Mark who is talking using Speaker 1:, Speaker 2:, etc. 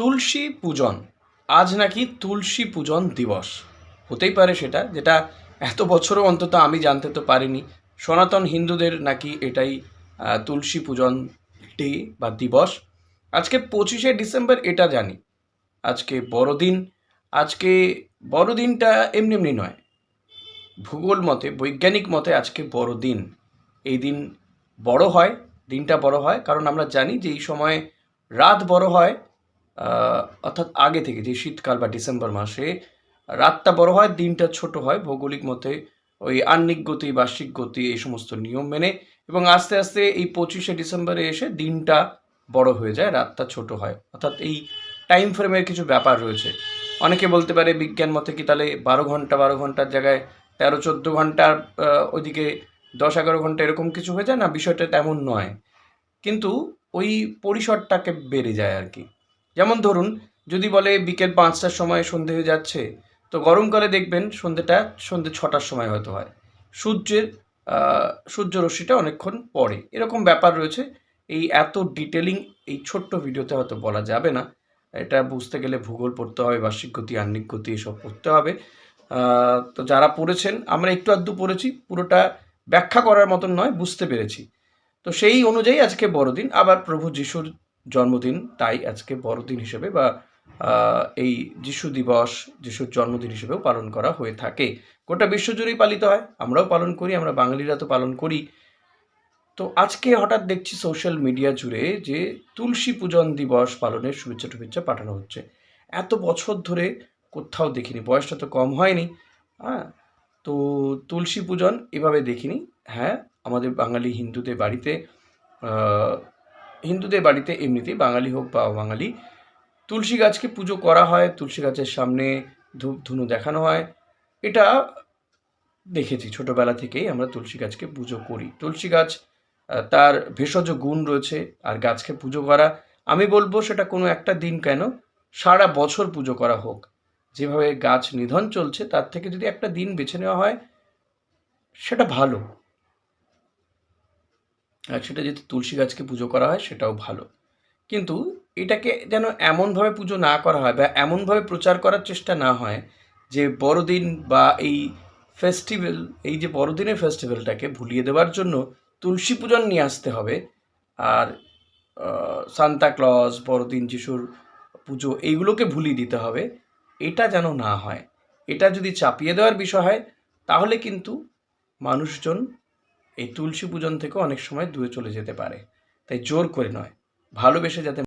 Speaker 1: তুলসী পূজন, আজ নাকি তুলসী পূজন দিবস। হতেই পারে সেটা, যেটা এত বছরও অন্তত আমি জানতে তো পারিনি। সনাতন হিন্দুদের নাকি এটাই তুলসী পূজন ডে বা দিবস। আজকে 25শে ডিসেম্বর, এটা জানি। আজকে বড়দিন। আজকে বড়দিনটা এমনি এমনি নয়, ভূগোল মতে, বৈজ্ঞানিক মতে আজকে বড়দিন। এই দিন বড় হয়, দিনটা বড় হয়, কারণ আমরা জানি যে এই সময় রাত বড় হয়। অর্থাৎ আগে থেকে, যে শীতকাল বা ডিসেম্বর মাসে রাতটা বড় হয়, দিনটা ছোট হয় ভৌগোলিক মতে, ওই আহ্নিক গতি, বার্ষিক গতি, এই সমস্ত নিয়ম মেনে। এবং আস্তে আস্তে এই 25শে ডিসেম্বরে এসে দিনটা বড় হয়ে যায়, রাতটা ছোট হয়। অর্থাৎ এই টাইম ফ্রেমের কিছু ব্যাপার রয়েছে। অনেকে বলতে পারে বিজ্ঞান মতে কি তাহলে 12 ঘন্টার জায়গায় 13-14 ঘন্টার, ওইদিকে 10-11 ঘন্টা এরকম কিছু হয়ে যায় না? বিষয়টা তেমন নয়, কিন্তু ওই পরিসরটাকে বেড়ে যায় আর কি। যেমন ধরুন, যদি বলে বিকেল 5টার সময় সন্ধে হয়ে যাচ্ছে, তো গরমকালে দেখবেন সন্ধে 6টার সময় হয়তো হয়। সূর্যের সূর্য রশ্মিটা অনেকক্ষণ পরে, এরকম ব্যাপার রয়েছে। এই এত ডিটেলিং এই ছোট্ট ভিডিওতে হয়তো বলা যাবে না। এটা বুঝতে গেলে ভূগোল পড়তে হবে, বার্ষিক গতি, আহ্নিক গতি, এসব পড়তে হবে। তো যারা পড়েছেন, আমরা একটু আধটু পড়েছি, পুরোটা ব্যাখ্যা করার মতন নয়, বুঝতে পেরেছি। তো সেই অনুযায়ী আজকে বড়দিন। আবার প্রভু যিশুর জন্মদিন, তাই আজকে বড়দিন হিসেবে বা এই যিশু দিবস, যিশুর জন্মদিন হিসেবেও পালন করা হয়ে থাকে। গোটা বিশ্বজুড়েই পালিত হয়, আমরাও পালন করি, আমরা বাঙালিরা তো পালন করি। তো আজকে হঠাৎ দেখছি সোশ্যাল মিডিয়া জুড়ে যে তুলসী পূজন দিবস পালনের শুভেচ্ছা টুভেচ্ছা পাঠানো হচ্ছে। এত বছর ধরে কোথাও দেখিনি, বয়সটা তো কম হয়নি। হ্যাঁ, তো তুলসী পূজন এভাবে দেখিনি। হ্যাঁ, আমাদের বাঙালি হিন্দুদের বাড়িতে এমনিতেই, বাঙালি হোক বা অবাঙালি, তুলসী গাছকে পুজো করা হয়, তুলসী গাছের সামনে ধূপ ধুনো দেখানো হয়। এটা দেখেছি, ছোটোবেলা থেকেই আমরা তুলসী গাছকে পুজো করি। তুলসী গাছ, তার ভেষজ গুণ রয়েছে, আর গাছকে পুজো করা, আমি বলবো সেটা কোনো একটা দিন কেন, সারা বছর পুজো করা হোক। যেভাবে গাছ নিধন চলছে, তার থেকে যদি একটা দিন বেছে নেওয়া হয়, সেটা ভালো। আর সেটা যদি তুলসী গাছকে পুজো করা হয়, সেটাও ভালো। কিন্তু এটাকে যেন এমনভাবে পুজো না করা হয়, বা এমনভাবে প্রচার করার চেষ্টা না হয় যে বড়দিন বা এই ফেস্টিভ্যাল, এই যে বড়দিনের ফেস্টিভ্যালটাকে ভুলিয়ে দেওয়ার জন্য তুলসী পূজন নিয়ে আসতে হবে। আর সান্তা ক্লজ, বড়দিন, যিশুর পুজো, এইগুলোকে ভুলিয়ে দিতে হবে। এটা যেন না হয়। এটা যদি চাপিয়ে দেওয়ার বিষয় হয়, তাহলে কিন্তু মানুষজন এই তুলসী পূজন থেকে অনেক সময় দূরে চলে যেতে পারে। তাই জোর করে নয়, ভালোবেসে যাতে